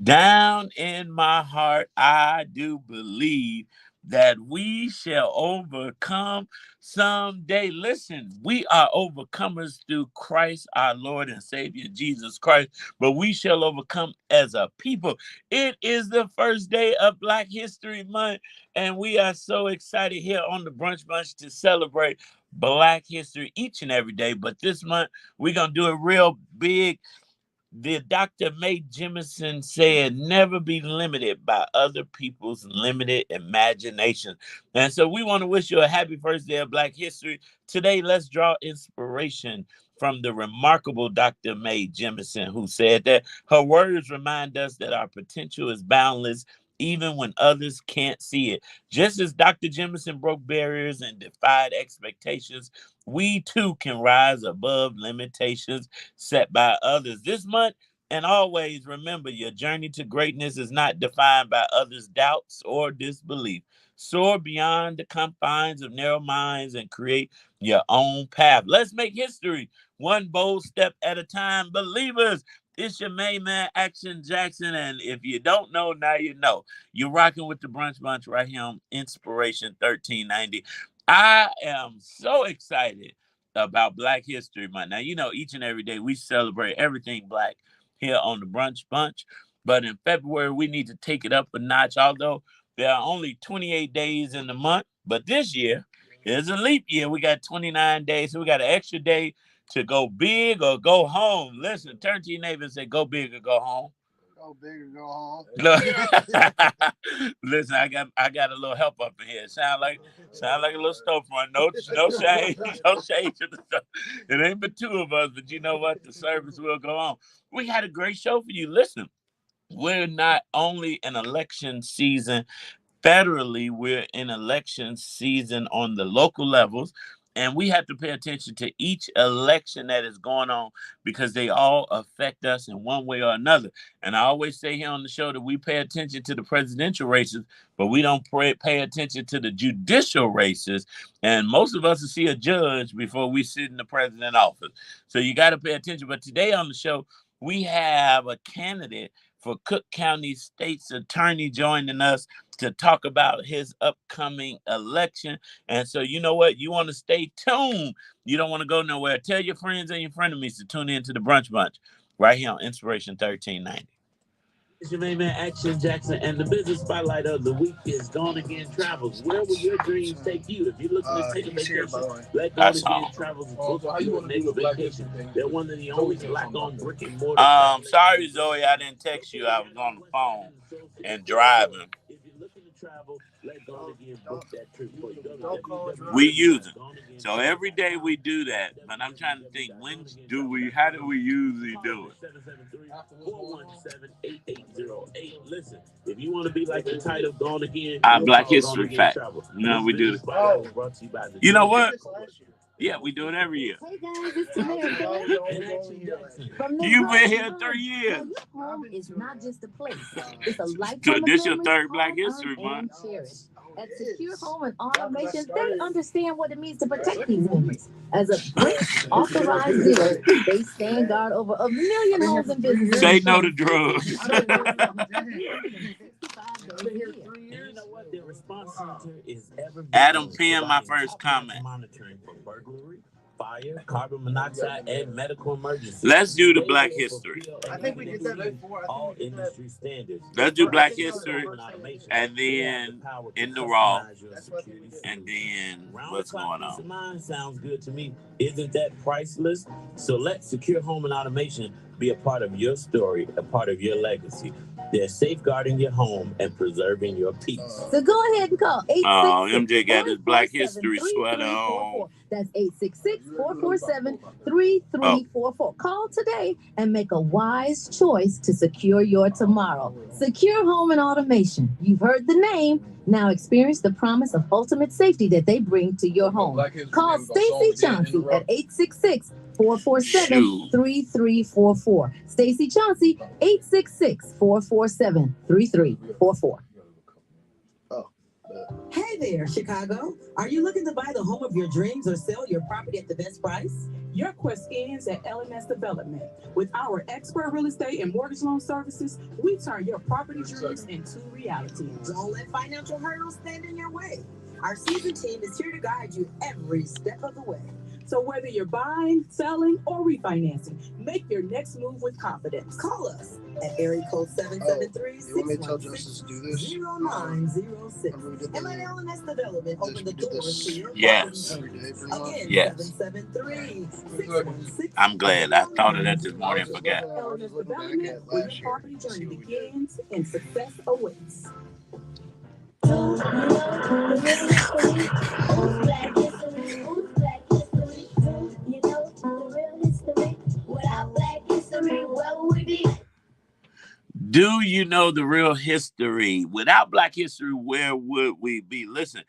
Down in my heart, I do believe that we shall overcome someday. Listen, we are overcomers through Christ, our Lord and Savior, Jesus Christ, but we shall overcome as a people. It is the first day of Black History Month, and we are so excited here on the Brunch Bunch to celebrate Black history each and every day. But this month, we're going to do it real big. The Dr. Mae Jemison said, never be limited by other people's limited imagination. And so we want to wish you a happy first day of Black History. Today, let's draw inspiration from the remarkable Dr. Mae Jemison, who said that her words remind us that our potential is boundless, even when others can't see it. Just as Dr. Jemison broke barriers and defied expectations, we too can rise above limitations set by others. This month and always remember, your journey to greatness is not defined by others' doubts or disbelief. Soar beyond the confines of narrow minds and create your own path. Let's make history one bold step at a time. Believers, it's your main man, Action Jackson. And if you don't know, now you know. You're rocking with the Brunch Bunch right here on Inspiration 1390. I am so excited about Black History Month. Now, you know, each and every day we celebrate everything Black here on the Brunch Bunch. But in February, we need to take it up a notch, although there are only 28 days in the month. But this year is a leap year. We got 29 days, so we got an extra day to go big or go home. Listen, turn to your neighbor and say, go big or go home. Go big or go home. Look, listen, I got a little help up in here. Sound like a little storefront. No shade, no shade to the stuff. It ain't but two of us, but you know what? The service will go on. We had a great show for you. Listen, we're not only in election season federally, we're in election season on the local levels. And we have to pay attention to each election that is going on because they all affect us in one way or another. And I always say here on the show that we pay attention to the presidential races, but we don't pay attention to the judicial races. And most of us will see a judge before we sit in the president's office. So you got to pay attention. But today on the show, we have a candidate for Cook County State's Attorney joining us to talk about his upcoming election. And so, you know what? You want to stay tuned. You don't want to go nowhere. Tell your friends and your frenemies to tune in to the Brunch Bunch right here on Inspiration 1390. It's your main man, Action Jackson, and the business spotlight of the week is Gone Again Travels. Where will your dreams take you? If you're looking to take a vacation, let Gone Again Travels book you a next vacation. They're one of the only black-owned brick and mortar. Sorry, Zoe, I didn't text you. I was on the phone and driving. If you're looking to travel, let Gone Again book that trip for you. We use it. So every day we do that, but I'm trying to think, how do we usually do it? 773-417-8808. Listen, if you want to be like the title Gone Again, Black History Fact. No, we do this. You know what? Yeah, we do it every year. Hey guys, it's Tamara. You've been here 3 years. Your home is not just a place; it's a lifetime. So this your third Black History Month. At Secure Home and Automation, they understand what it means to protect these homes. As a brick authorized dealer, they stand guard over 1 million homes and businesses. Say no to drugs. You know what? Their response center is Adam Penn, my first comment. Monitoring for burglary, fire, carbon monoxide, and medical emergencies. Let's do the Black History. I think we did that before. All industry standards. Let's do Black History, and then in the raw, and then what's going on. Sounds good to me. Isn't that priceless? So let Secure Home and Automation be a part of your story, a part of your legacy. They're safeguarding your home and preserving your peace. So go ahead and call 866. Oh, MJ got his Black History sweater on. That's 866-447-3344. Call today and make a wise choice to secure your tomorrow. Secure Home and Automation. You've heard the name. Now experience the promise of ultimate safety that they bring to your home. Call Stacy Chauncey at 866-447-3344. Stacy Chauncey, 866-447-3344. Oh. Hey there, Chicago. Are you looking to buy the home of your dreams or sell your property at the best price? Your quest ends at LMS Development. With our expert real estate and mortgage loan services, we turn your property dreams into reality. Don't let financial hurdles stand in your way. Our seasoned team is here to guide you every step of the way. So whether you're buying, selling, or refinancing, make your next move with confidence. Call us at area code 773 You want me to tell Justice to do this? 0906 and let LMS Development open the doors to your Yes. Every day, pretty much. Again, Yes. 773-616. I'm glad. I thought of that this morning and forgot. LMS Development, where your property journey begins and success awaits. Who's black history? Who's black history? You know the real history. Without black history, where would we be? Do you know the real history? Without Black history, where would we be? Listen,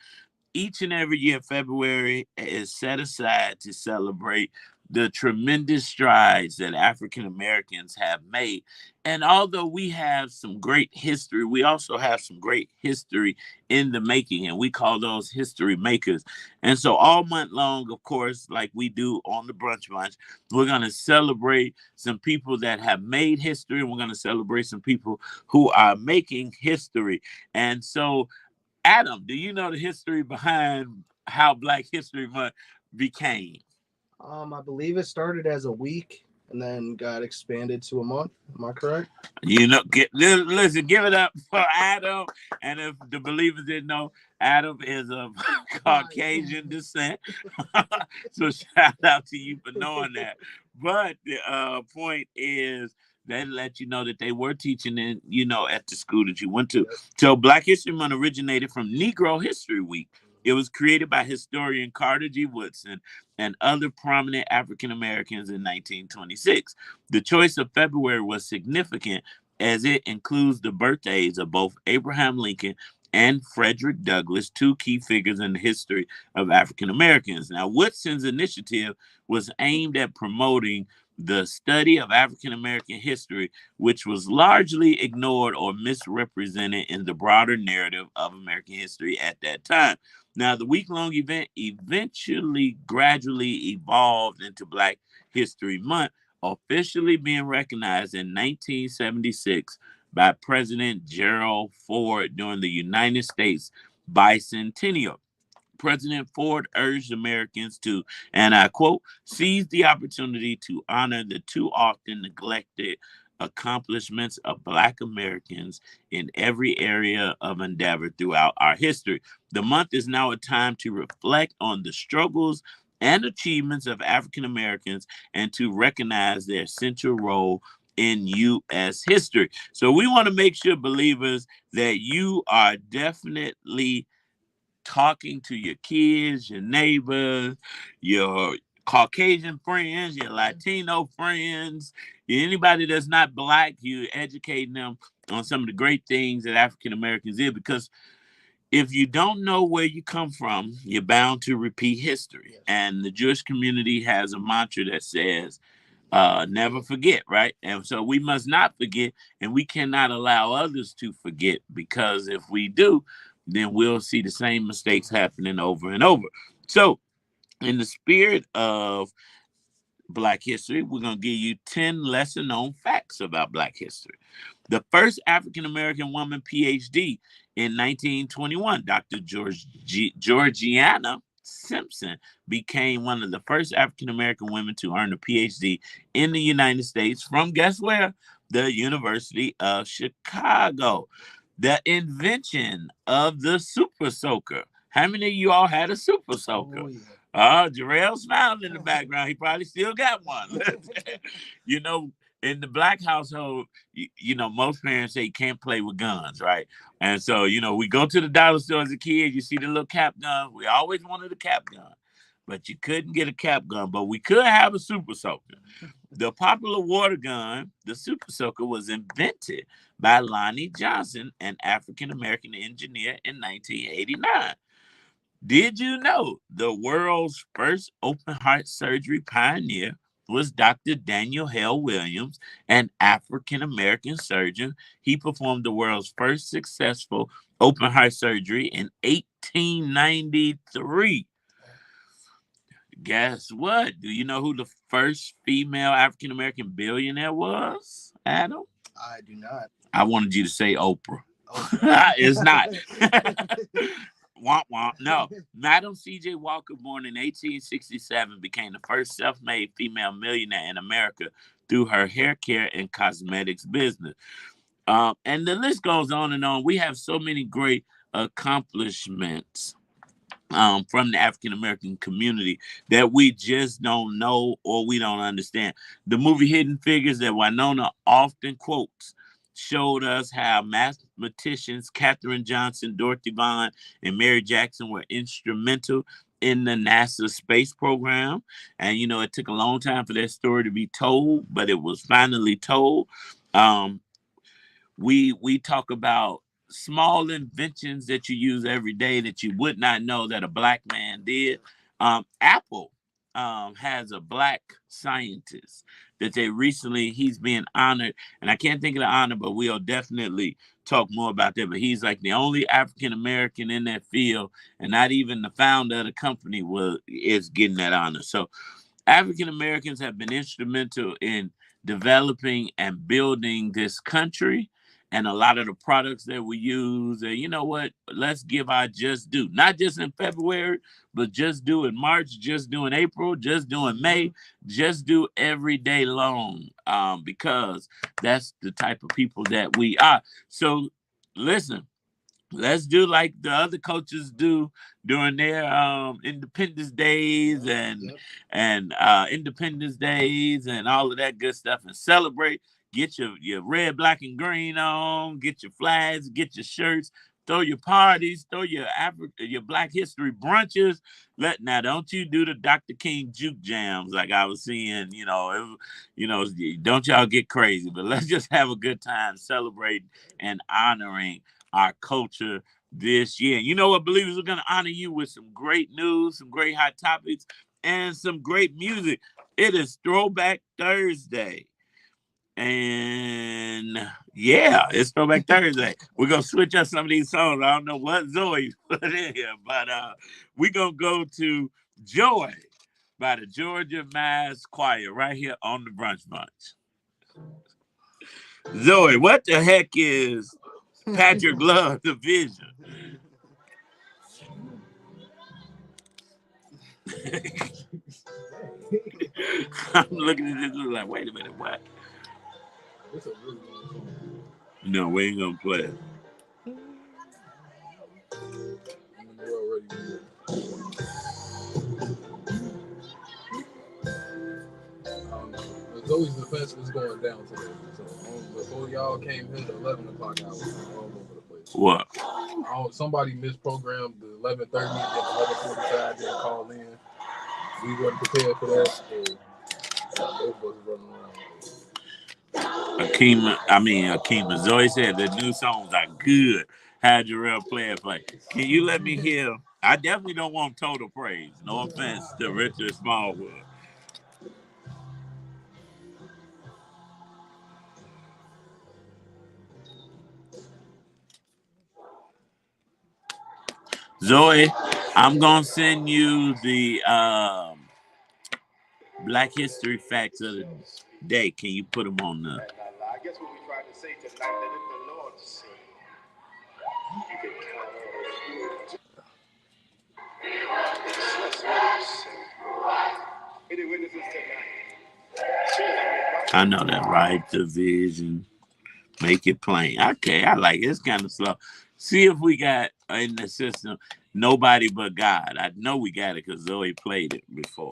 each and every year, February is set aside to celebrate the tremendous strides that African Americans have made. And although we have some great history, we also have some great history in the making, and we call those history makers. And so all month long, of course, like we do on the Brunch Bunch, we're going to celebrate some people that have made history, and we're going to celebrate some people who are making history. And so, Adam, do you know the history behind how Black History Month became? I believe it started as a week and then got expanded to a month. Am I correct? You know, listen, give it up for Adam. And if the believers didn't know, Adam is of Caucasian descent. So shout out to you for knowing that. But the point is, they let you know that they were teaching in, at the school that you went to. So Black History Month originated from Negro History Week. It was created by historian Carter G. Woodson and other prominent African Americans in 1926. The choice of February was significant as it includes the birthdays of both Abraham Lincoln and Frederick Douglass, two key figures in the history of African Americans. Now, Woodson's initiative was aimed at promoting the study of African American history, which was largely ignored or misrepresented in the broader narrative of American history at that time. Now, the week-long event eventually gradually evolved into Black History Month, officially being recognized in 1976 by President Gerald Ford during the United States bicentennial. President Ford urged Americans to, and I quote, seize the opportunity to honor the too often neglected accomplishments of Black Americans in every area of endeavor throughout our history. The month is now a time to reflect on the struggles and achievements of African Americans and to recognize their central role in U.S. history. So we want to make sure, believers, that you are definitely talking to your kids, your neighbors, your Caucasian friends, your Latino friends, anybody that's not Black, you educating them on some of the great things that African Americans did. Because if you don't know where you come from, you're bound to repeat history. Yes. And the Jewish community has a mantra that says, never forget, right? And so we must not forget, and we cannot allow others to forget, because if we do, then we'll see the same mistakes happening over and over. So, in the spirit of Black history, we're going to give you 10 lesser known facts about Black history. The first African American woman PhD in 1921, Dr. Georgiana Simpson, became one of the first African American women to earn a PhD in the United States from, guess where? The University of Chicago. The invention of the super soaker. How many of you all had a super soaker? Oh, yeah. Jarrell smiled in the background. He probably still got one. In the Black household, most parents say you can't play with guns, right? And so, we go to the dollar store as a kid. You see the little cap gun. We always wanted a cap gun, but you couldn't get a cap gun. But we could have a super soaker. The popular water gun, the super soaker, was invented by Lonnie Johnson, an African-American engineer, in 1989. Did you know the world's first open heart surgery pioneer was Dr. Daniel Hale Williams, an African-American surgeon? He performed the world's first successful open heart surgery in 1893. Guess what? Do you know who the first female African American billionaire was, Adam? I do not. I wanted you to say Oprah. Oprah. It's not. Womp womp. No. Madam C.J. Walker, born in 1867, became the first self-made female millionaire in America through her hair care and cosmetics business. And the list goes on and on. We have so many great accomplishments from the African American community that we just don't know or we don't understand. The movie Hidden Figures that Winona often quotes showed us how mathematicians Katherine Johnson, Dorothy Vaughan, and Mary Jackson were instrumental in the NASA space program. And, you know, it took a long time for that story to be told, but it was finally told. Um, we talk about small inventions that you use every day that you would not know that a black man did. Apple has a black scientist that he's being honored, and I can't think of the honor, but we'll definitely talk more about that. But he's like the only African American in that field, and not even the founder of the company is getting that honor. So African Americans have been instrumental in developing and building this country and a lot of the products that we use. And you know what? Let's give our just due, not just in February, but just do in March, just do in April, just do in May, just do every day long, because that's the type of people that we are. So listen, let's do like the other coaches do during their Independence Days and Independence Days and all of that good stuff, and celebrate. Get your red, black, and green on. Get your flags. Get your shirts. Throw your parties. Throw your Black History brunches. Now don't you do the Dr. King juke jams like I was seeing. Don't y'all get crazy, but let's just have a good time celebrating and honoring our culture this year. You know what, believers, are going to honor you with some great news, some great hot topics, and some great music. It is Throwback Thursday. And yeah, it's Throwback Thursday. We're going to switch up some of these songs. I don't know what Zoe put in here, but we're going to go to Joy by the Georgia Mass Choir right here on the Brunch Bunch. Zoe, what the heck is Patrick Love Division? I'm looking at this like, wait a minute, what? No, we ain't gonna play it. Zoe's defense was going down today. So before y'all came here at 11 o'clock, I was all over the place. What? Somebody misprogrammed the 11:30 and then 11:45 didn't call in. We weren't prepared for that. So both of us running around. Akima. Zoe said the new songs are good. Had Jarrell play it play. Can you let me hear? I definitely don't want total praise. No offense to Richard Smallwood. Zoe, I'm gonna send you the Black History facts of the day. Can you put them on the? I guess what we tried to say tonight that if the Lord said, you can count on any witnesses tonight. I know that, right? Division. Make it plain. Okay, I like it. It's kind of slow. See if we got in the system Nobody But God. I know we got it because Zoe played it before.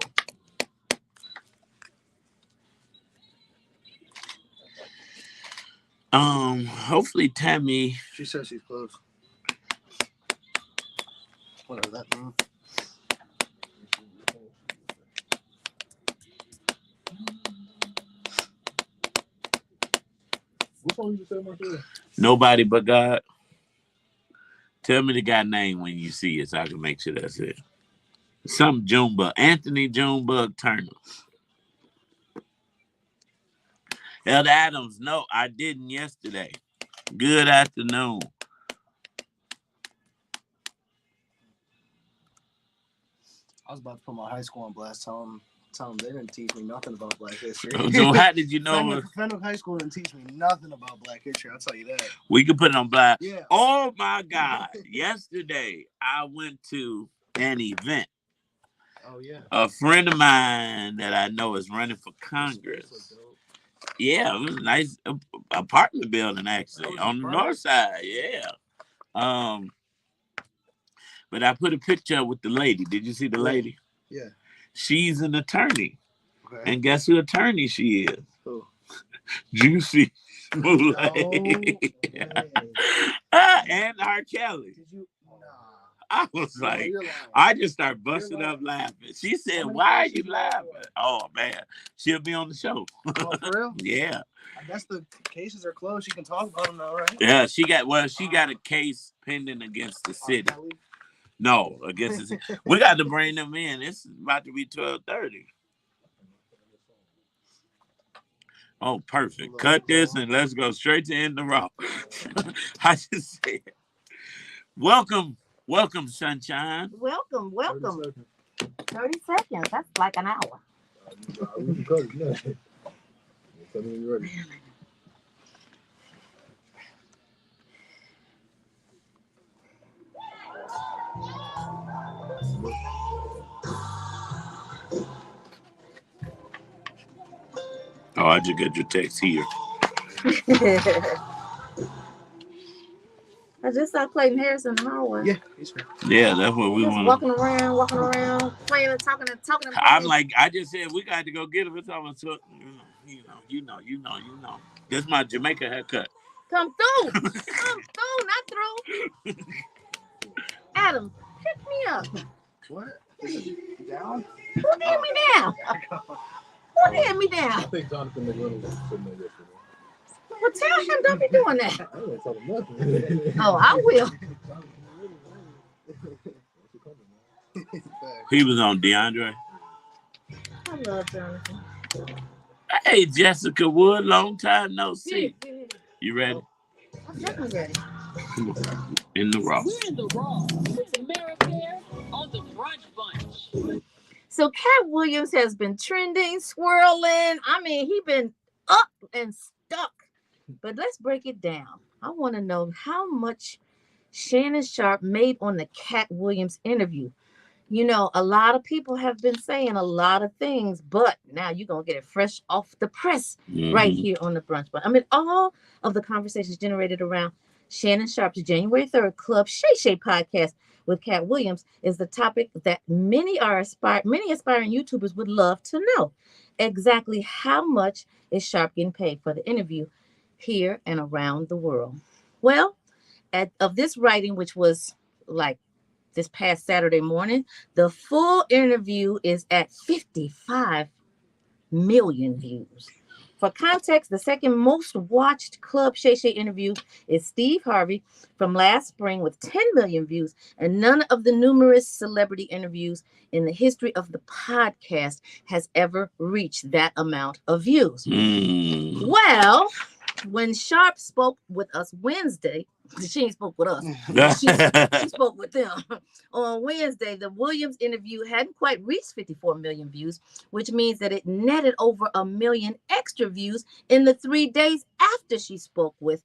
Hopefully Tammy. She says she's close. Whatever that means. What song you said, Marcel? Nobody But God. Tell me the guy name when you see it so I can make sure that's it. Some Junebug. Anthony Junebug Turner. Elder Adams, no, I didn't yesterday. Good afternoon. I was about to put my high school on blast. Tell them they didn't teach me nothing about Black history. So how did you know? Fenwick High School didn't teach me nothing about Black history. I'll tell you that. We could put it on blast. Yeah. Oh my God! Yesterday I went to an event. Oh yeah. A friend of mine that I know is running for Congress. Yeah, it was a nice apartment building actually on the north side. Yeah. But I put a picture up with the lady. Did you see the lady? Yeah. She's an attorney. Okay. And guess who attorney she is? Who? Juicy. Oh, and R. Kelly. Did you? I was like, I just started busting up laughing. She said, "Why are you laughing?" Oh man, she'll be on the show. Oh, for real? Yeah. I guess the cases are closed. You can talk about them now, right? Yeah, she got a case pending against the city. No, against the city. We got to bring them in. It's about to be 12:30. Oh, perfect. Cut this and let's go straight to End the Raw. I just said, welcome, sunshine. Welcome. 30 seconds. That's like an hour. Oh, I just got your text here. I just saw Clayton Harris in the hallway. Yeah, he's here. Yeah, that's what we want. Walking around, playing and talking. I'm like, I just said we got to go get him. It's almost, you know. This is my Jamaica haircut. Come through, not through. Adam, pick me up. What? Is it down? Who did me down? Who did me down? I think Jonathan McReynolds was sitting there yesterday. Well, tell him don't be doing that. I ain't tell him nothing. Oh, I will. He was on DeAndre. I love Jonathan. Hey, Jessica Wood, long time no see. You ready? I'm definitely ready. In the Raw. We're in the Raw. It's America on the Brunch Bunch. So Cat Williams has been trending, swirling. I mean, he been up and stuck. But let's break it down. I want to know how much Shannon Sharpe made on the Cat Williams interview. You know, a lot of people have been saying a lot of things, but now you're going to get it fresh off the press right here on the Brunch Bunch. I mean, all of the conversations generated around Shannon Sharpe's January 3rd Club Shay Shay podcast with Cat Williams is the topic that many aspiring YouTubers would love to know. Exactly how much is Sharpe getting paid for the interview here and around the world? Well, of this writing, which was like this past Saturday morning, the full interview is at 55 million views. For context, the second most watched Club Shay Shay interview is Steve Harvey from last spring with 10 million views, and none of the numerous celebrity interviews in the history of the podcast has ever reached that amount of views. Well, when Sharpe spoke with us Wednesday, she ain't spoke with us. She spoke with them. On Wednesday, the Williams interview hadn't quite reached 54 million views, which means that it netted over 1 million extra views in the 3 days after she spoke with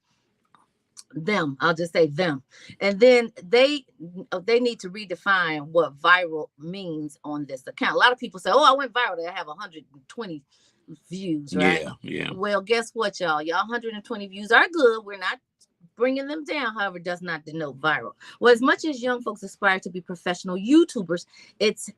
them. I'll just say them. And then they need to redefine what viral means on this account. A lot of people say, oh, I went viral. I have 120 views, right? Yeah. Well, guess what, y'all? Y'all 120 views are good. We're not bringing them down, however, does not denote viral. Well, as much as young folks aspire to be professional YouTubers, it's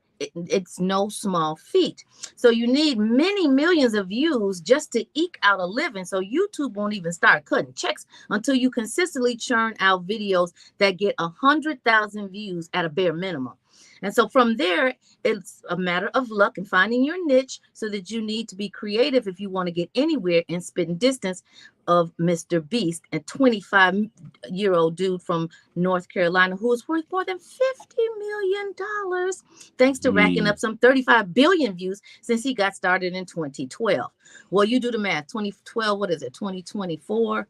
no small feat. So you need many millions of views just to eke out a living. So YouTube won't even start cutting checks until you consistently churn out videos that get 100,000 views at a bare minimum. And so from there, it's a matter of luck and finding your niche, so that you need to be creative if you want to get anywhere in spitting distance of Mr. Beast, a 25-year-old dude from North Carolina who is worth more than $50 million, thanks to racking up some 35 billion views since he got started in 2012. Well, you do the math. 2012, what is it? 2024?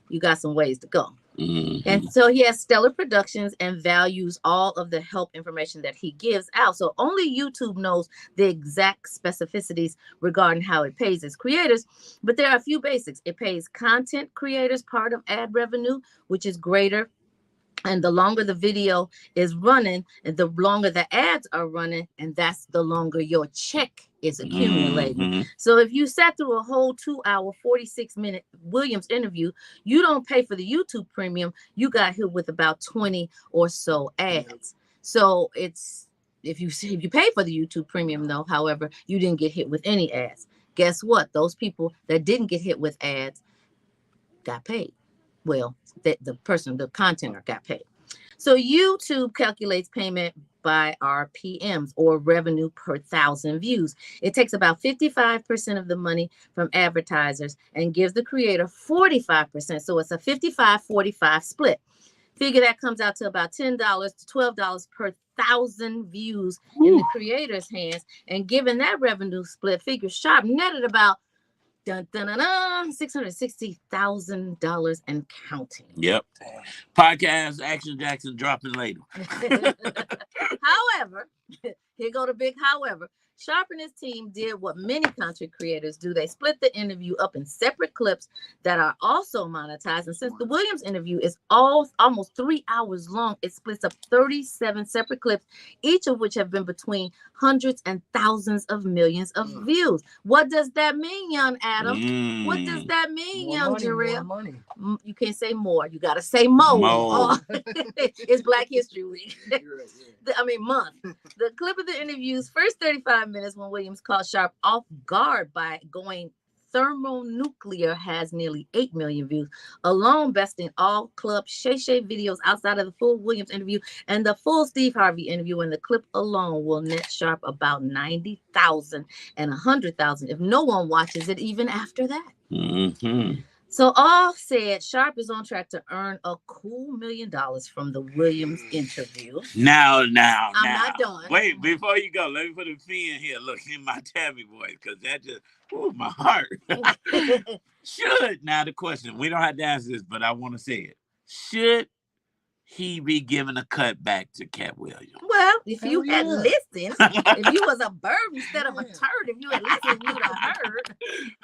You got some ways to go. And so he has stellar productions and values all of the help information that he gives out. So only YouTube knows the exact specificities regarding how it pays its creators. But there are a few basics. It pays content creators part of ad revenue, which is greater. And the longer the video is running, and the longer the ads are running, and that's the longer your check is accumulating. So if you sat through a whole 2-hour, 46-minute Williams interview, you don't pay for the YouTube premium. You got hit with about 20 or so ads. So it's if you pay for the YouTube premium, though, however, you didn't get hit with any ads. Guess what? Those people that didn't get hit with ads got paid. Well, the contenter got paid. So YouTube calculates payment by RPMs, or revenue per 1,000 views. It takes about 55% of the money from advertisers and gives the creator 45%. So it's a 55-45 split. Figure that comes out to about $10 to $12 per 1,000 views in the creator's hands. And given that revenue split, figure Sharp netted about $660,000 and counting. Yep. Podcast Action Jackson dropping later. However, here go the big however. Sharp and his team did what many content creators do. They split the interview up in separate clips that are also monetized. And since the Williams interview is almost 3 hours long, it splits up 37 separate clips, each of which have been between hundreds and thousands of millions of views. What does that mean, young Adam? What does that mean, young Jarrell? You can't say more. You got to say more. It's Black History Week. Month. The clip of the interview's first 35 minutes when Williams caught Sharp off guard by going thermonuclear has nearly 8 million views, alone besting all Club Shay Shay videos outside of the full Williams interview and the full Steve Harvey interview. And the clip alone will net Sharp about 90,000 and 100,000 if no one watches it even after that. So all said, Sharp is on track to earn a cool $1 million from the Williams interview. Now. I'm not done. Wait, before you go, let me put a fee in here. Look, in my Tabby voice, because that just, my heart. Now the question, we don't have to answer this, but I want to say it. Should he be giving a cut back to Cat Williams? Well, if you had listened, if you was a bird instead of a turd, if you had listened, you would have heard.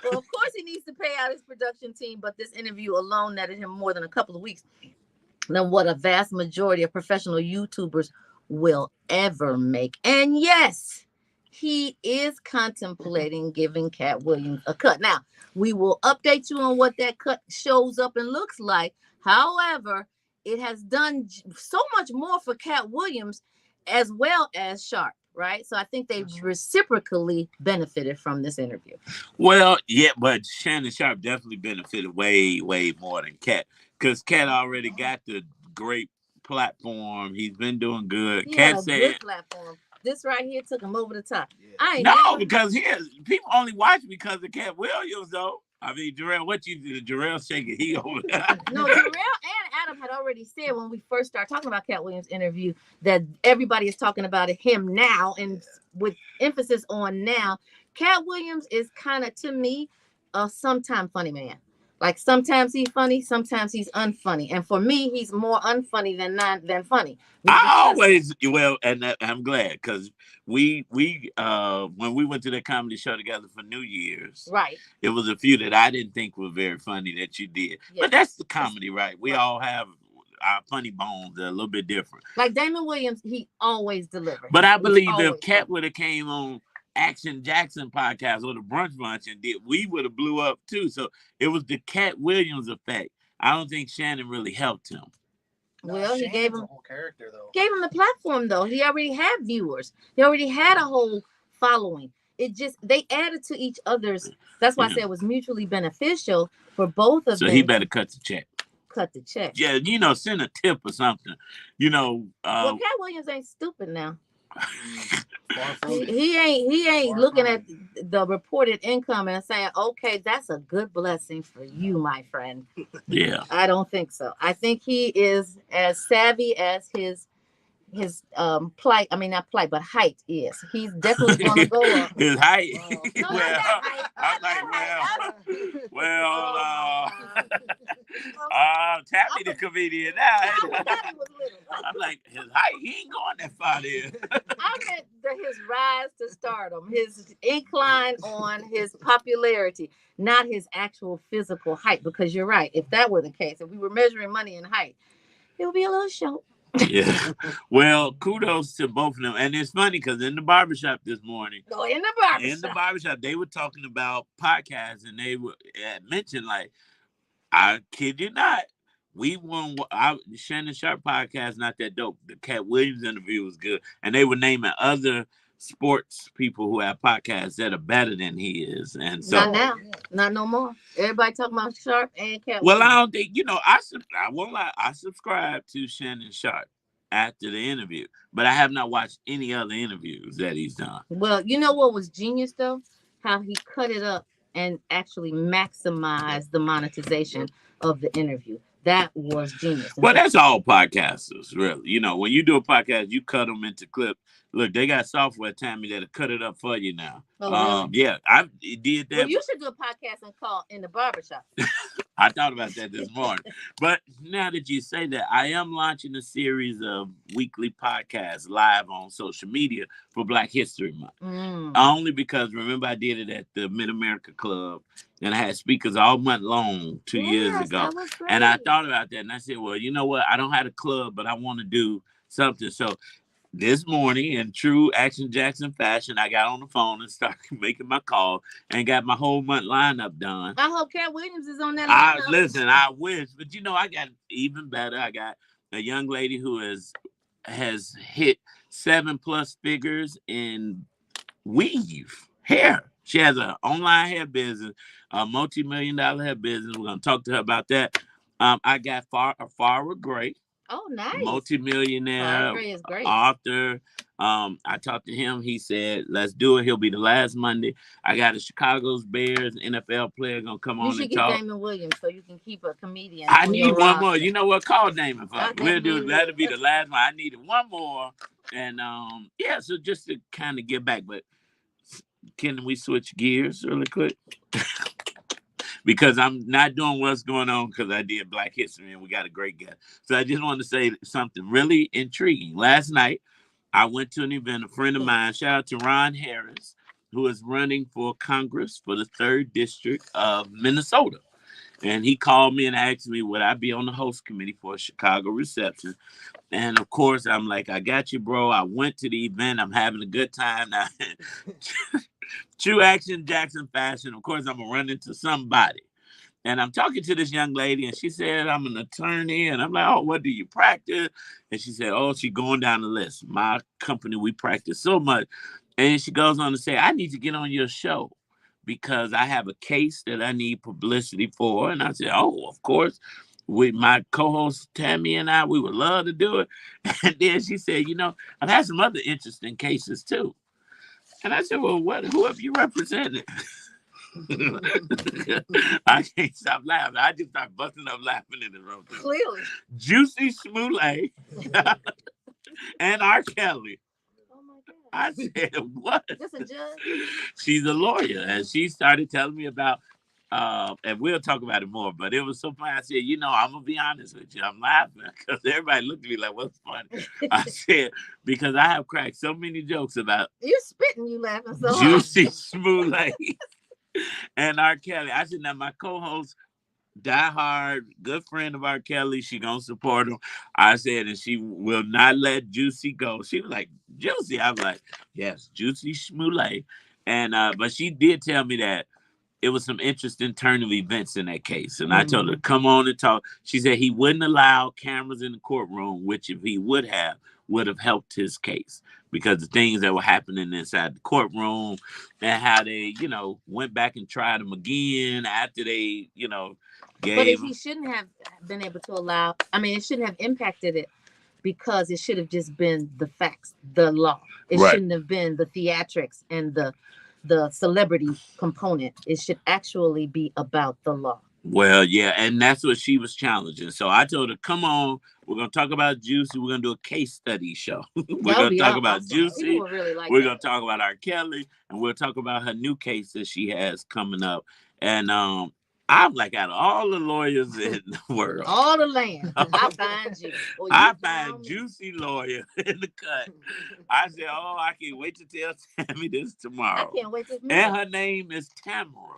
Well, of course he needs to pay out his production team, but this interview alone netted him more than a couple of weeks than what a vast majority of professional YouTubers will ever make. And yes, he is contemplating giving Cat Williams a cut. Now, we will update you on what that cut shows up and looks like. However, it has done so much more for Cat Williams as well as Sharp, right? So I think they reciprocally benefited from this interview. Well, yeah, but Shannon Sharp definitely benefited way, way more than Cat, because Cat already got the great platform. He's been doing good. Cat said, good platform. This right here took him over the top. Because people only watch because of Cat Williams, though. I mean, Jarrell, what you did? Jarrell shaking. He over there. No, Jarrell and Adam had already said when we first started talking about Cat Williams' interview that everybody is talking about him now, and with emphasis on now. Cat Williams is kind of, to me, a sometime funny man. Like sometimes he's funny, sometimes he's unfunny, and for me, he's more unfunny than funny. And I'm glad because we when we went to that comedy show together for New Year's, right? It was a few that I didn't think were very funny that you did, but that's the comedy, right? We all have our funny bones that are a little bit different. Like Damon Williams, he always delivered. But I believe if Cat would have came on Action Jackson podcast or the Brunch Bunch and we would have blew up too. So it was the Cat Williams effect. I don't think Shannon really helped him. Well, he gave him a whole character though. Gave him the platform though. He already had viewers. He already had a whole following. It just they added to each other's. That's why I said it was mutually beneficial for both of them. So he better cut the check. Cut the check. Yeah, send a tip or something. Well, Cat Williams ain't stupid now. He ain't looking at the reported income and saying, okay, that's a good blessing for you, my friend. Yeah. I don't think so. I think he is as savvy as his his plight. I mean, not plight, but height is. He's definitely going to go up. His height. No, Well, not that height. I'm like, tap me the comedian now. I'm like, his height, he ain't going that far there. I meant his rise to stardom, his incline on his popularity, not his actual physical height. Because you're right. If that were the case, if we were measuring money in height, it would be a little short. Yeah. Well, kudos to both of them. And it's funny because in the barbershop this morning, in the barbershop, they were talking about podcasts, and they had mentioned, like, I kid you not, we won Shannon Sharp podcast, not that dope. The Cat Williams interview was good. And they were naming other sports people who have podcasts that are better than he is. And so not now, not no more. Everybody talking about Sharp and Cat. Well, I don't think, I won't lie, I subscribe to Shannon Sharp after the interview, but I have not watched any other interviews that he's done. Well, you know what was genius though? How he cut it up and actually maximized the monetization of the interview. That was genius. Well, that's all podcasters, really. When you do a podcast, you cut them into clips. Look, they got software, Tammy, that'll cut it up for you now. Oh, really? Yeah, I did that. Well, you should do a podcast and call In the Barbershop. I thought about that this morning. But now that you say that, I am launching a series of weekly podcasts live on social media for Black History Month. Only because, remember, I did it at the Mid-America Club, and I had speakers all month long 2 years ago. And I thought about that, and I said, well, you know what? I don't have a club, but I want to do something. So this morning, in true Action Jackson fashion, I got on the phone and started making my call and got my whole month lineup done. I hope Cat Williams is on that lineup. Listen, I wish, but I got even better. I got a young lady who has hit 7+ figures in weave hair. She has an online hair business, a multi-million-dollar hair business. We're going to talk to her about that. I got Farrah Gray. Oh, nice. Multi-millionaire author. I talked to him. He said, let's do it. He'll be the last Monday. I got a Chicago's Bears NFL player going to come on and talk. You should get Damon Williams so you can keep a comedian. I need one more. You know what? Call Damon for me. We'll do it. That'll be the last one. I needed one more. And so just to kind of get back. But can we switch gears really quick? Because I'm not doing what's going on because I did Black History and we got a great guest. So I just wanted to say something really intriguing. Last night, I went to an event, a friend of mine, shout out to Ron Harris, who is running for Congress for the 3rd District of Minnesota. And he called me and asked me, would I be on the host committee for a Chicago reception? And of course, I'm like, I got you, bro. I went to the event. I'm having a good time. Now, true Action Jackson fashion. Of course, I'm going to run into somebody. And I'm talking to this young lady, and she said, I'm an attorney. And I'm like, oh, what do you practice? And she said, oh, she's going down the list. My company, we practice so much. And she goes on to say, I need to get on your show because I have a case that I need publicity for. And I said, oh, of course. With my co-host Tammy and I, we would love to do it. And then she said, I've had some other interesting cases too. And I said, well, who have you represented? I can't stop laughing. I just start busting up laughing in the room. Clearly. Juicy Smollett and R. Kelly. Oh my God. I said, what? Just a judge? She's a lawyer. And she started telling me about and we'll talk about it more, but it was so funny. I said, I'm going to be honest with you. I'm laughing because everybody looked at me like, what's funny? I said, because I have cracked so many jokes about you spitting, you laughing so hard. Juicy Smollett and R. Kelly. I said, now my co-host, diehard, good friend of R. Kelly, she going to support him. I said, and she will not let Juicy go. She was like, Juicy? I was like, yes, Juicy Smollett. And, but she did tell me that it was some interesting turn of events in that case. And I told her, come on and talk. She said he wouldn't allow cameras in the courtroom, which if he would have helped his case because the things that were happening inside the courtroom and how they, went back and tried him again after they, gave. But he shouldn't have been able to allow, it shouldn't have impacted it because it should have just been the facts, the law. It shouldn't have been the theatrics and the celebrity component. It should actually be about the law. Well, yeah, and that's what she was challenging. So I told her, come on, we're going to talk about Juicy. We're going to do a case study show. We're going to talk about Juicy. People would really like We're that. going to talk about R. Kelly, and we'll talk about her new case that she has coming up. And I'm like, out of all the lawyers in the world, All the land. I find you. Or you I found find me. Juicy lawyer in the cut. I said, oh, I can't wait to tell Tammy this I tomorrow. can't wait to meet And her. her name is Tamara.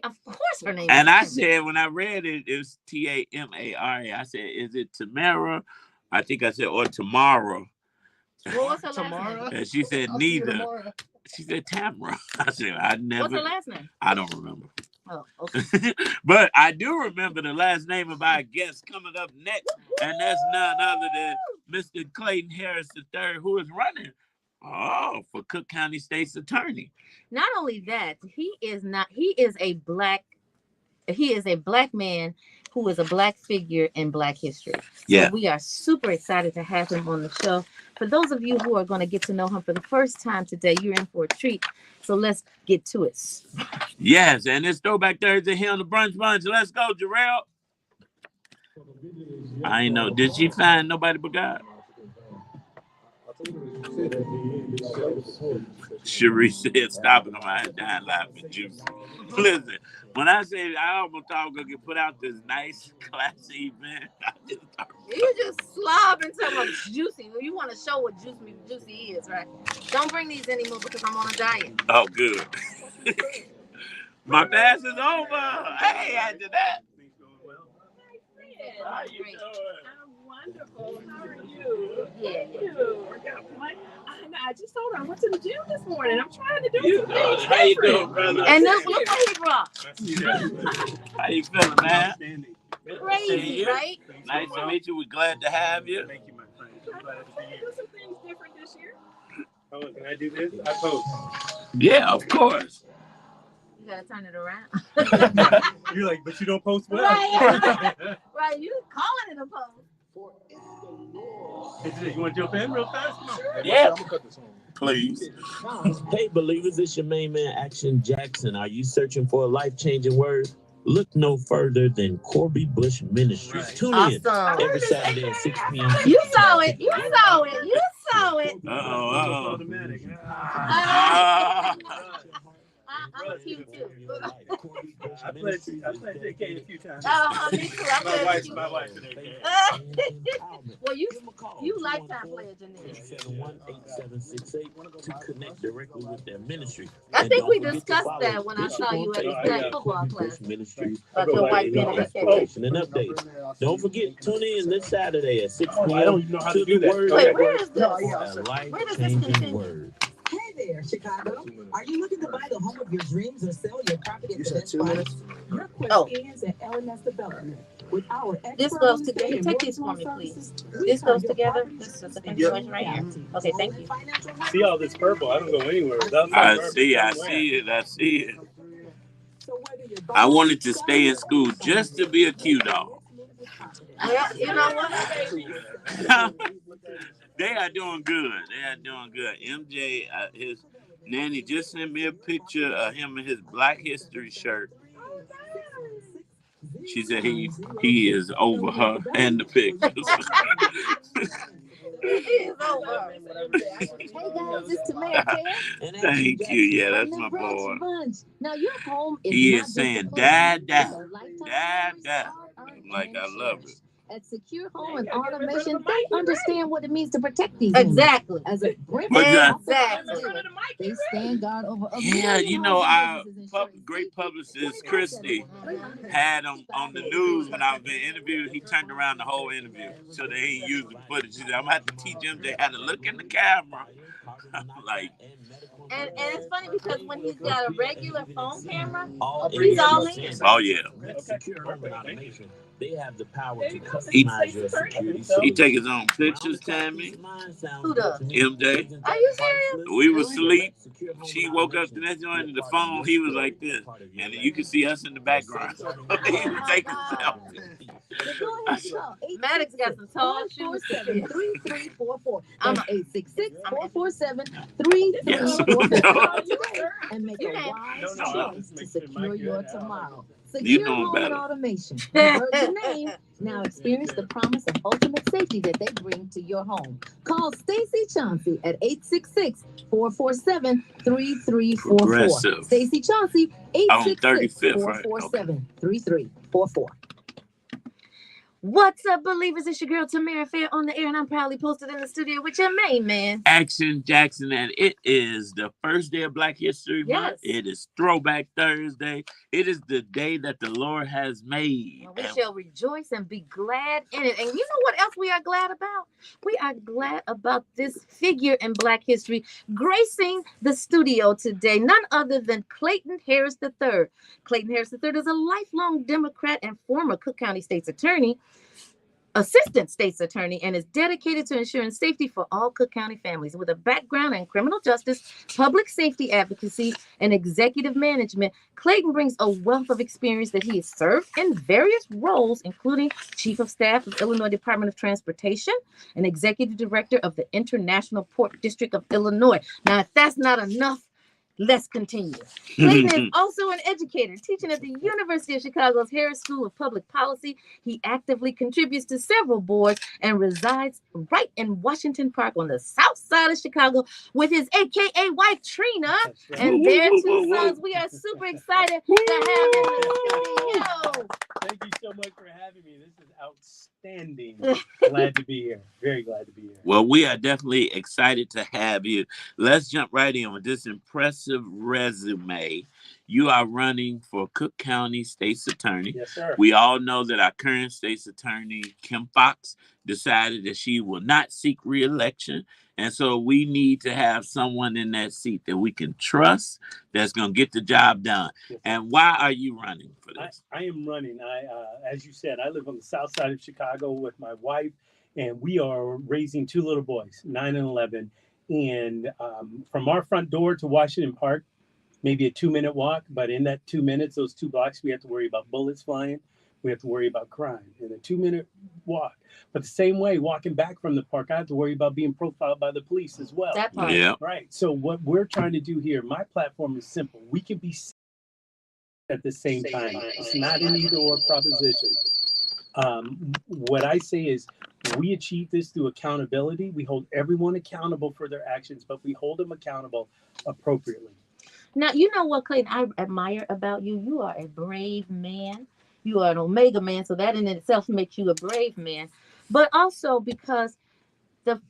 Of course her name And is I Tamara. said, when I read it, it was Tamara. I said, is it Tamara? I think I said, or tomorrow. Well, what's her last Tamara? name? And she said, I'll see you neither. tomorrow. She said, Tamara. I said, I never. What's her last name? I don't remember. Oh, okay. But I do remember the last name of our guest coming up next. And that's none other than Mr. Clayton Harris III, who is running for Cook County State's attorney. Not only that, he is a black man who is a black figure in Black history. Yeah. So we are super excited to have him on the show. For those of you who are going to get to know him for the first time today, you're in for a treat. So let's get to it. Yes, and it's Throwback Thursday here on the Brunch Bunch. Let's go, Jarrell. I ain't know. Did she find nobody but God? Cherie said, stop it. I'm dying laughing, Juicy. Listen, when I say I almost thought I was going to get put out this nice, classy event, You just slob and tell them Juicy. You want to show what Juicy is, right? Don't bring these anymore because I'm on a diet. Oh, good. My fast is over. Hey, after that. How you doing? I'm wonderful. How are you? Yeah. I just told her I went to the gym this morning. I'm trying to do You some doing? things How you different. doing, brother? And look what he brought. How you feeling, man? Crazy, right? Nice to meet you. We're glad to have you. Thank you, my friend. So glad to I'm be trying to here. do some things different this year. Oh, can I do this? I post. Yeah, of course. You gotta turn it around. You're like, but you don't post well. Right. Right, you calling it a post. Hey, you want to jump in real fast? Come on. Yeah. I'm gonna cut this on. Please. Hey, believers, it's your main man, Action Jackson. Are you searching for a life-changing word? Look no further than Corby Bush Ministries. Tune in Awesome. every Saturday at 6 p.m. You saw it. You saw it. You saw it. Uh-oh. Automatic. I'm a cute too. I played JK a few times. Me too. I played My wife's an AK. Well, you lifetime player, Janine. 718-768 to connect directly with their ministry. I And think don't we forget to discussed follow that when I Bishop saw you at the Black football Corby class. Bush Ministries About your wife being a inspiration and updates. Don't forget, tune in this Saturday at 6 p.m. I don't even know how to do the that. Word. Wait, where is this? A Where does this life-changing continue? word. Hey there, Chicago. Are you looking to buy the home of your dreams or sell your property at You the said best 2 price? minutes? Your Oh. questions at LMS Development. With our This expert goes real together. estate and Take these mortgage for me, loan please. services, we This turn goes your together. property This is the dreams continuation right here. Okay, thank you. See all this purple? I don't go anywhere without some I purple. see it. So whether you're I wanted to stay in school just to be a Q dog. Well, you know what? They are doing good. MJ, his nanny just sent me a picture of him in his Black History shirt. She said he is over her and the pictures. He is over. Hey guys, it's Tamara Care. Thank you. Yeah, that's from my the Brunch boy. Bunch. Now your home is He not is just saying, a place, Dad, it's Dad, a lifetime Dad, memories, Dad. hard-earned I'm like, I and love cherished. it. At Secure Home and Automation, they understand what it means to protect these Exactly. homes. As a great Exactly. they stand guard over a Yeah, million you know, homes our and businesses ensuring great safety publicist 24/7. Christy had him on the news when I was being interviewed. He turned around the whole interview so they ain't using footage. He said, I'm gonna have to teach MJ how to look in the camera. I'm like, And it's funny because when he's got a regular phone camera, All he's all areas in. oh yeah. With Secure Home and Automation, they have the power to He, customize your security he solution. take his own pictures, Tammy. Who does? MJ. Are you serious? We was asleep. She woke up the next morning. The phone, he was like this, and you can see us in the background. He was taking selfies. Maddox got some tall shoes. 3344. I'm That's 866-447-3344. Yes. And make a wise choice to secure your tomorrow. Secure know Home and better. Automation. You heard the name. Now experience the promise of ultimate safety that they bring to your home. Call Stacy Chauncey at 866-447-3344. Progressive. Stacy Chauncey, On 35th, right? Okay. 866-447-3344. What's up, believers? It's your girl Tamara Fair on the air, and I'm proudly posted in the studio with your main man, Action Jackson, and it is the first day of Black History Month. Yes. It is Throwback Thursday. It is the day that the Lord has made. And we shall rejoice and be glad in it. And you know what else we are glad about? We are glad about this figure in Black history gracing the studio today, none other than Clayton Harris III. Clayton Harris III is a lifelong Democrat and former Cook County State's Attorney, Assistant State's Attorney, and is dedicated to ensuring safety for all Cook County families. With a background in criminal justice, public safety advocacy, and executive management, Clayton brings a wealth of experience that he has served in various roles, including Chief of Staff of Illinois Department of Transportation and Executive Director of the International Port District of Illinois. Now, if that's not enough, let's continue. Clayton is also an educator, teaching at the University of Chicago's Harris School of Public Policy. He actively contributes to several boards and resides right in Washington Park on the south side of Chicago with his AKA wife, Trina, Right. and their two sons. We are super excited to have him in the studio. Thank you so much for having me. This is outstanding. Glad to be here. Very glad to be here. Well, we are definitely excited to have you. Let's jump right in with this impressive resume. You are running for Cook County State's Attorney. Yes, sir. We all know that our current State's Attorney, Kim Fox, decided that she will not seek re-election. And so we need to have someone in that seat that we can trust that's going to get the job done. Yes. And why are you running for this? I am running. As you said, I live on the south side of Chicago with my wife, and we are raising two little boys, 9 and 11. And from our front door to Washington Park, maybe a 2-minute walk, but in that 2 minutes, those 2 blocks, we have to worry about bullets flying. We have to worry about crime in a 2-minute walk. But the same way, walking back from the park, I have to worry about being profiled by the police as well. That part. Yeah. Right. So what we're trying to do here, my platform is simple. We can be at the same time. It's not an either or proposition. What I say is we achieve this through accountability. We hold everyone accountable for their actions, but we hold them accountable appropriately. Now, you know what, Clayton, I admire about you? You are a brave man. You are an Omega man, so that in itself makes you a brave man. But also because the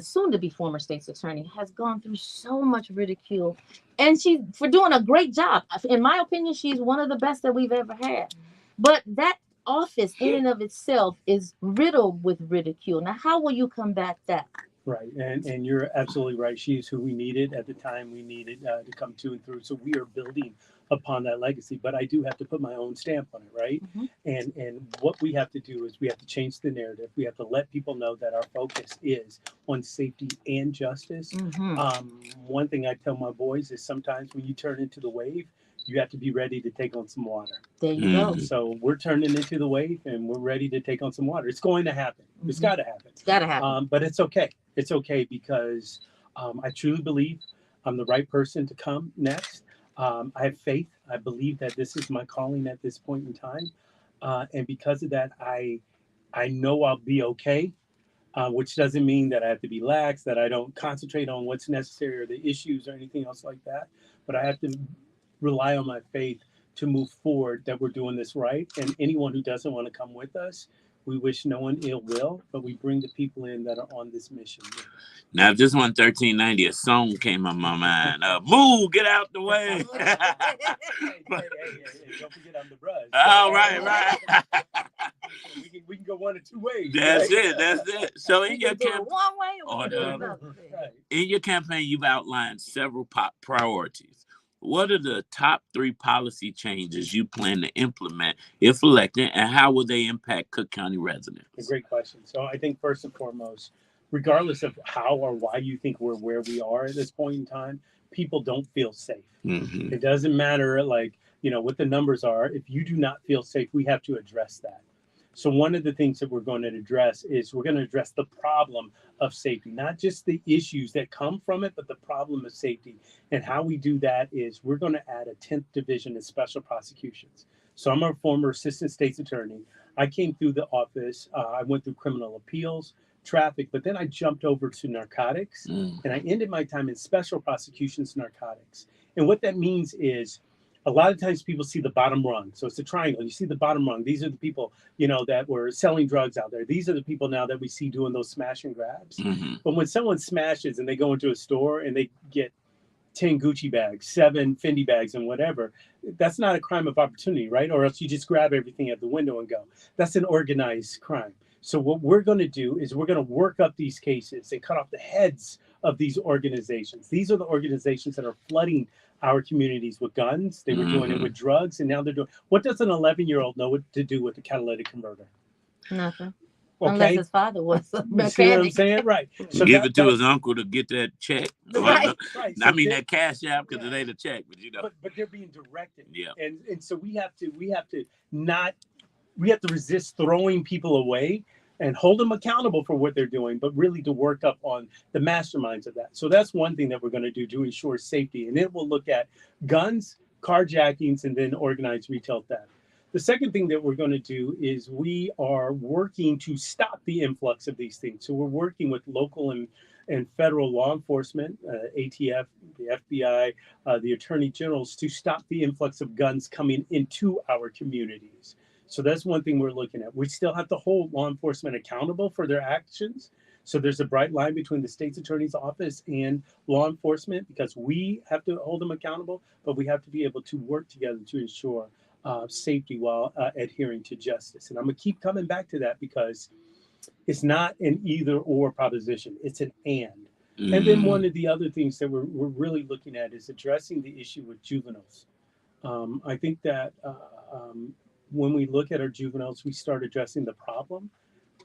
soon-to-be former state's attorney has gone through so much ridicule, and she's for doing a great job. In my opinion, she's one of the best that we've ever had. But that office in and of itself is riddled with ridicule. Now, how will you combat that? Right, and you're absolutely right. She's who we needed at the time we needed to come to and through. So we are building upon that legacy. But I do have to put my own stamp on it, right? Mm-hmm. And what we have to do is we have to change the narrative. We have to let people know that our focus is on safety and justice. Mm-hmm. One thing I tell my boys is sometimes when you turn into the wave, you have to be ready to take on some water. There you go. So we're turning into the wave, and we're ready to take on some water. It's going to happen. Mm-hmm. It's got to happen. It's got to happen. But it's okay. It's okay because I truly believe I'm the right person to come next. I have faith. I believe that this is my calling at this point in time. And because of that, I know I'll be okay, which doesn't mean that I have to be lax, that I don't concentrate on what's necessary or the issues or anything else like that. But I have to rely on my faith to move forward, that we're doing this right. And anyone who doesn't want to come with us, we wish no one ill will, but we bring the people in that are on this mission. Now, if this one 1390, a song came on my mind. Move, get out the way. Hey, don't forget I'm the brush. Oh, right. we can go one of two ways. That's right? That's it. So in your campaign, one way or the other. In your campaign, you've outlined several priorities. What are the top 3 policy changes you plan to implement if elected, and how will they impact Cook County residents? A great question. So I think first and foremost, regardless of how or why you think we're where we are at this point in time, people don't feel safe. Mm-hmm. It doesn't matter, what the numbers are. If you do not feel safe, we have to address that. So one of the things that we're going to address is we're going to address the problem of safety, not just the issues that come from it, but the problem of safety. And how we do that is we're going to add a 10th division in special prosecutions. So I'm a former assistant state's attorney. I came through the office. I went through criminal appeals, traffic, but then I jumped over to narcotics, and I ended my time in special prosecutions narcotics. And what that means is a lot of times people see the bottom rung. So it's a triangle. You see the bottom rung. These are the people, that were selling drugs out there. These are the people now that we see doing those smash and grabs. But when someone smashes and they go into a store and they get 10 Gucci bags, 7 Fendi bags, and whatever, that's not a crime of opportunity, right? Or else you just grab everything at the window and go. That's an organized crime. So what we're going to do is we're going to work up these cases and cut off the heads of these organizations. These are the organizations that are flooding our communities with guns. They were doing it with drugs, and now they're doing. What does an 11-year-old know what to do with a catalytic converter? Nothing. Okay. Unless his father was a You see what I'm mechanic. saying? Right. So Give it to his uncle to get that check. Right. Right. I So mean that cash out because it ain't a check, but But they're being directed. Yeah. And so we have to resist throwing people away and hold them accountable for what they're doing, but really to work up on the masterminds of that. So that's one thing that we're going to do to ensure safety. And it will look at guns, carjackings, and then organized retail theft. The second thing that we're going to do is we are working to stop the influx of these things. So we're working with local and federal law enforcement, ATF, the FBI, the attorney generals, to stop the influx of guns coming into our communities. So that's one thing we're looking at. We still have to hold law enforcement accountable for their actions. So there's a bright line between the state's attorney's office and law enforcement because we have to hold them accountable, but we have to be able to work together to ensure safety while adhering to justice. And I'm going to keep coming back to that because it's not an either or proposition. It's an and. And then one of the other things that we're really looking at is addressing the issue with juveniles. I think that when we look at our juveniles, we start addressing the problem.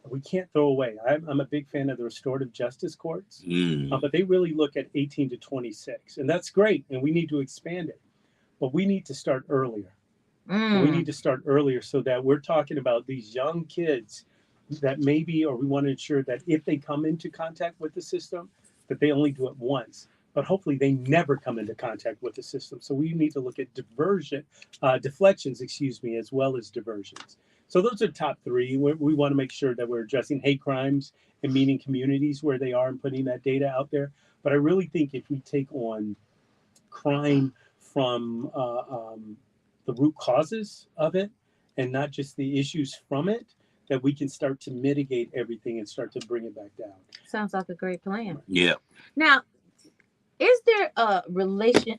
We can't throw away. I'm a big fan of the restorative justice courts, but they really look at 18 to 26. And that's great. And we need to expand it. But we need to start earlier. We need to start earlier so that we're talking about these young kids that maybe, or we want to ensure that if they come into contact with the system, that they only do it once. But hopefully they never come into contact with the system. So we need to look at deflections, as well as diversions. So those are top three. We want to make sure that we're addressing hate crimes and meeting communities where they are and putting that data out there. But I really think if we take on crime from the root causes of it and not just the issues from it, that we can start to mitigate everything and start to bring it back down. Sounds like a great plan. Yeah. Now, is there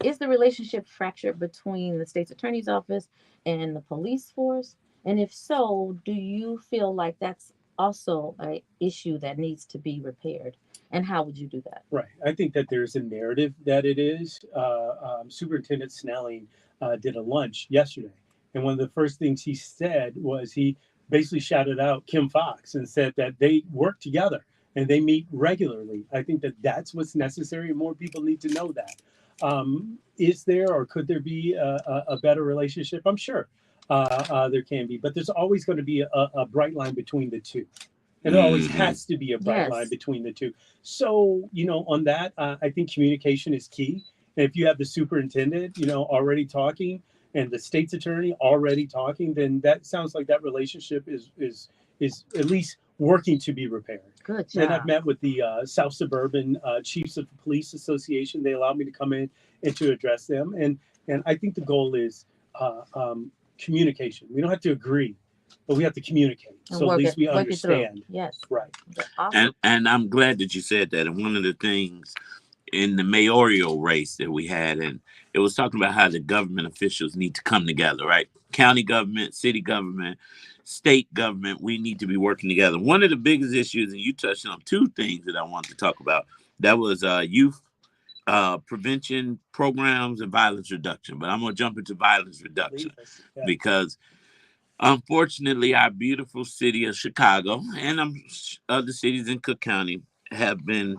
is the relationship fractured between the state's attorney's office and the police force? And if so, do you feel like that's also an issue that needs to be repaired? And how would you do that? Right. I think that there's a narrative that it is. Superintendent Snelling did a lunch yesterday. And one of the first things he said was he basically shouted out Kim Fox and said that they work together and they meet regularly. I think that that's what's necessary. More people need to know that. Is there or could there be a better relationship? I'm sure there can be, but there's always going to be a bright line between the two. And there always has to be a bright line between the two. So, on that, I think communication is key. And if you have the superintendent, already talking and the state's attorney already talking, then that sounds like that relationship is at least working to be repaired. Good job. And I've met with the South Suburban Chiefs of the Police Association. They allowed me to come in and to address them. And I think the goal is communication. We don't have to agree, but we have to communicate. So at least we understand. Yes. Right. Awesome. And I'm glad that you said that. And one of the things in the mayoral race that we had, and it was talking about how the government officials need to come together, right? County government, city government, state government, we need to be working together. One of the biggest issues, and you touched on two things that I wanted to talk about, that was youth prevention programs and violence reduction. But I'm going to jump into violence reduction because unfortunately, our beautiful city of Chicago and other cities in Cook County have been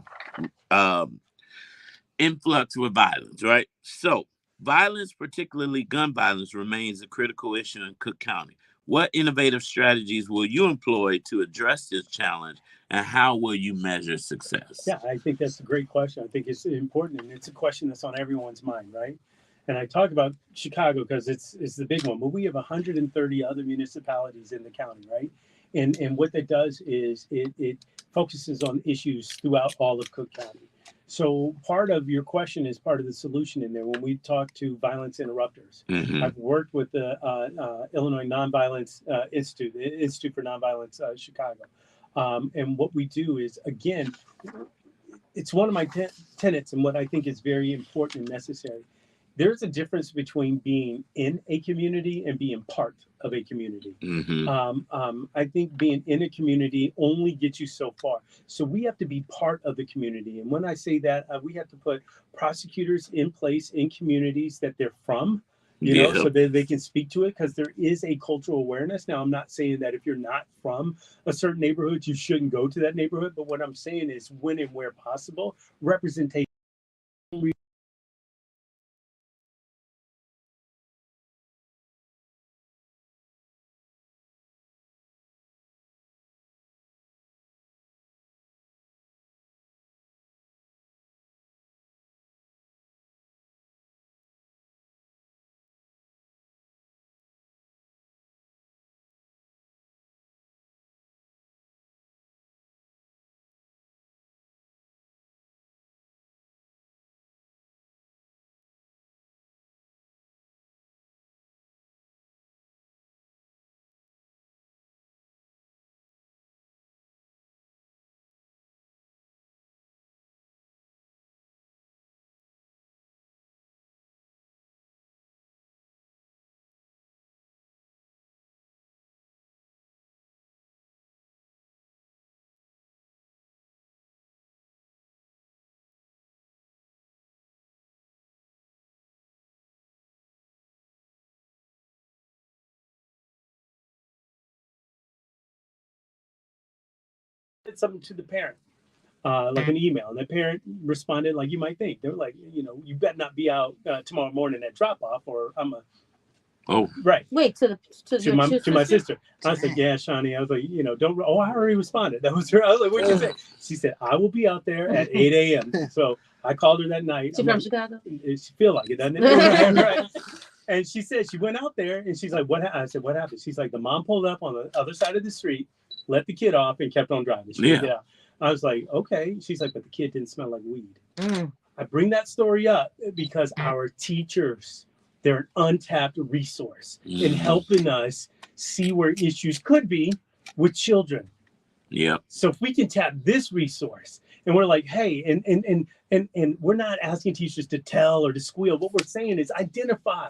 influx with violence, right? So violence, particularly gun violence, remains a critical issue in Cook County. What innovative strategies will you employ to address this challenge, and how will you measure success? Yeah, I think that's a great question. I think it's important, and it's a question that's on everyone's mind, right? And I talk about Chicago because it's the big one, but we have 130 other municipalities in the county, right? And what that does is it focuses on issues throughout all of Cook County. So part of your question is part of the solution in there. When we talk to violence interrupters, I've worked with the Illinois Nonviolence Institute, the Institute for Nonviolence Chicago. And what we do is, again, it's one of my tenets and what I think is very important and necessary. There's a difference between being in a community and being part of a community. I think being in a community only gets you so far. So we have to be part of the community. And when I say that, we have to put prosecutors in place in communities that they're from, you know, so that they can speak to it, because there is a cultural awareness. Now, I'm not saying that if you're not from a certain neighborhood, you shouldn't go to that neighborhood. But what I'm saying is, when and where possible, representation. Something to the parent, like an email, and the parent responded like you might think. They were like, you know, you better not be out tomorrow morning at drop off, or I'm a right. Wait, to my sister. I was like, yeah, Shawnee. I was like, you know, don't. Oh, I already responded. That was her. I was like, what'd you say? She said, I will be out there at 8 a.m. So I called her that night. She from Chicago? She feel like it, doesn't it? Right. And she said she went out there, and she's like, what happened? I said, what happened? She's like, the mom pulled up on the other side of the street, let the kid off, and kept on driving. She didn't get out. I was like, okay. She's like, but the kid didn't smell like weed. I bring that story up because our teachers, they're an untapped resource in helping us see where issues could be with children. So if we can tap this resource, and we're like, hey, and we're not asking teachers to tell or to squeal. What we're saying is identify.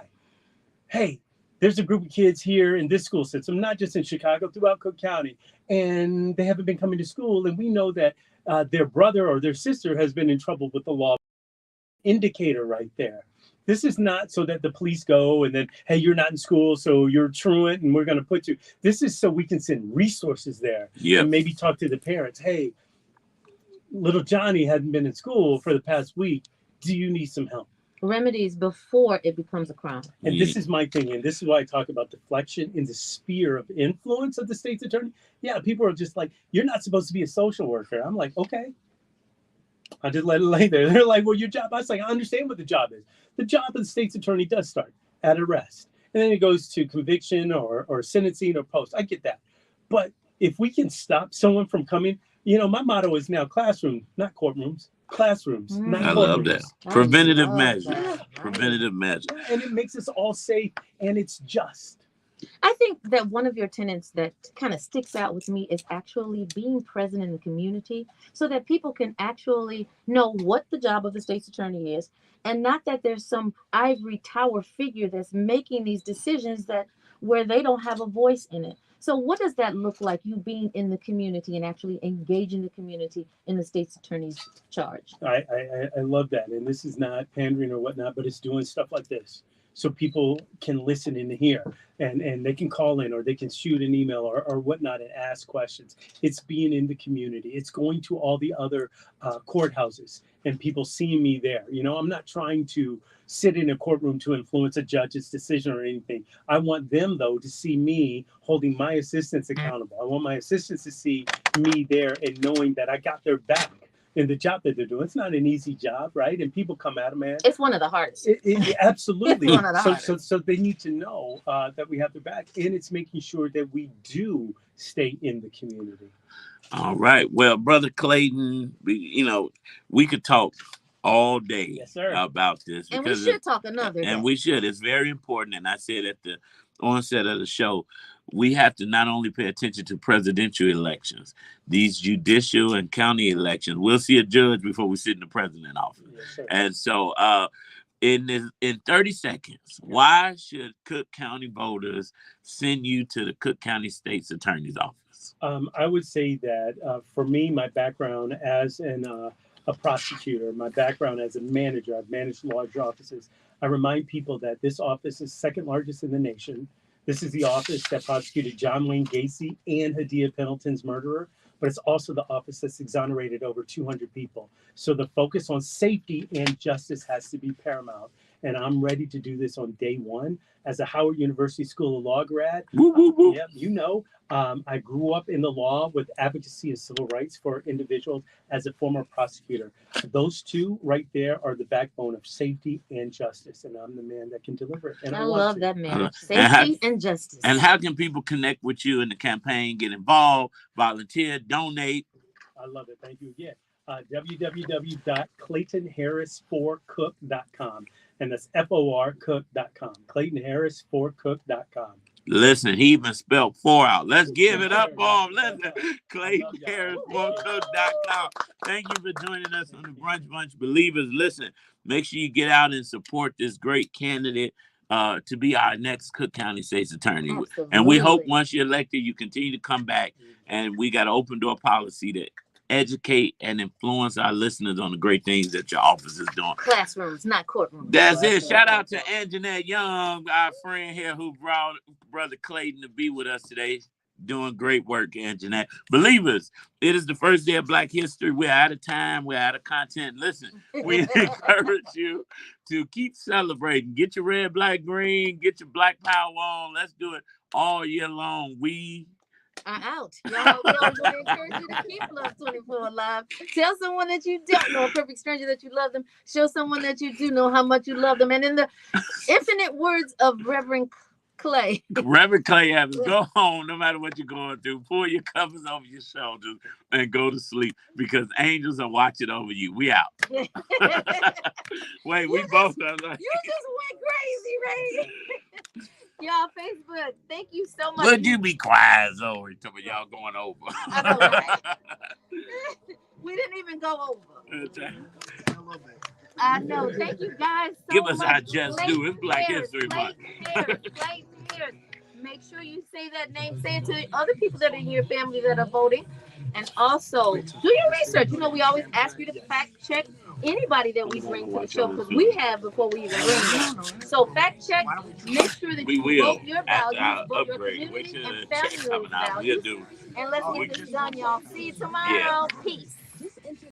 Hey, there's a group of kids here in this school system, not just in Chicago, throughout Cook County, and they haven't been coming to school. And we know that their brother or their sister has been in trouble with the law. Indicator right there. This is not so that the police go and then, hey, you're not in school, so you're truant and we're going to put you. This is so we can send resources there and maybe talk to the parents. Hey, little Johnny hadn't been in school for the past week. Do you need some help? Remedies before it becomes a crime. And this is my thing, and this is why I talk about deflection in the sphere of influence of the state's attorney. Yeah, people are just like, you're not supposed to be a social worker. I'm like, okay. I just let it lay there. They're like, well, your job. I was like, I understand what the job is. The job of the state's attorney does start at arrest. And then it goes to conviction or sentencing or post. I get that. But if we can stop someone from coming, you know, my motto is now classroom, not courtrooms. Classrooms, not I courtrooms. love that. Preventative measure. Preventative measure. And it makes us all safe, and it's just. I think that one of your tenets that kind of sticks out with me is actually being present in the community so that people can actually know what the job of the state's attorney is, and not that there's some ivory tower figure that's making these decisions that where they don't have a voice in it. So what does that look like, you being in the community and actually engaging the community in the state's attorney's charge? I love that. And this is not pandering or whatnot, but it's doing stuff like this. So people can listen in here and they can call in or they can shoot an email or whatnot and ask questions. It's being in the community. It's going to all the other courthouses and people seeing me there. You know, I'm not trying to sit in a courtroom to influence a judge's decision or anything. I want them, though, to see me holding my assistants accountable. I want my assistants to see me there and knowing that I got their back. in the job that they're doing. It's not an easy job, right? And people come at them, man. It's one of the hardest. Absolutely. It's one of the So they need to know that we have their back, and it's making sure that we do stay in the community. All right. Well, Brother Clayton, we could talk all day about this. And we should talk another day. And we should. It's very important. And I said at the onset of the show, we have to not only pay attention to presidential elections, these judicial and county elections. We'll see a judge before we sit in the president's office. Yes, and so in 30 seconds, why should Cook County voters send you to the Cook County State's Attorney's Office? I would say that for me, my background as a prosecutor, my background as a manager, I've managed large offices. I remind people that this office is second largest in the nation. This is the office that prosecuted John Wayne Gacy and Hadia Pendleton's murderer, but it's also the office that's exonerated over 200 people. So the focus on safety and justice has to be paramount. And I'm ready to do this on day one as a Howard University School of Law grad. Yeah, I grew up in the law with advocacy of civil rights for individuals as a former prosecutor. Those two right there are the backbone of safety and justice, and I'm the man that can deliver it. And I love that man. Safety and justice. And how can people connect with you in the campaign, get involved, volunteer, donate? I love it. Thank you again. www.claytonharris4cook.com. And that's FOR cook.com. ClaytonHarris4cook.com. Listen, he even spelled 4 out. Let's give it up for him. Listen, ClaytonHarris4cook.com. Thank you for joining us on the Brunch Bunch Believers. Listen, make sure you get out and support this great candidate to be our next Cook County State's Attorney. Absolutely. And we hope once you're elected, you continue to come back. And we got an open door policy to educate and influence our listeners on the great things that your office is doing. Classrooms, not courtrooms. That's it. Shout out to Anjanette Young, our friend here who brought Brother Clayton to be with us today. Doing great work, Anjanette. Believers, it is the first day of Black History. We're out of time. We're out of content. Listen, we encourage you to keep celebrating. Get your red, black, green. Get your Black Power on. Let's do it all year long. We out. Y'all, we always want to encourage you to keep Love 24 alive. Tell someone that you don't know, a perfect stranger, that you love them. Show someone that you do know how much you love them. And in the infinite words of Reverend Clay. Reverend Clay Evans, go home no matter what you're going through. Pull your covers over your shoulders and go to sleep because angels are watching over you. We out. Wait, we both are like... You just went crazy, Ray. Y'all, Facebook, thank you so much. Would you be quiet, Zoe? Y'all going over. I know, right? We didn't even go over. I know. Thank you guys so Give us much. our just due. It's Black History Month. Make sure you say that name. Say it to other people that are in your family that are voting. And also, do your research. You know, we always ask you to fact check anybody that we bring to the show because we have before we even bring them. So fact check. Make sure that you vote your values, vote your community and family values. And let's get this done, y'all. See you tomorrow. Peace.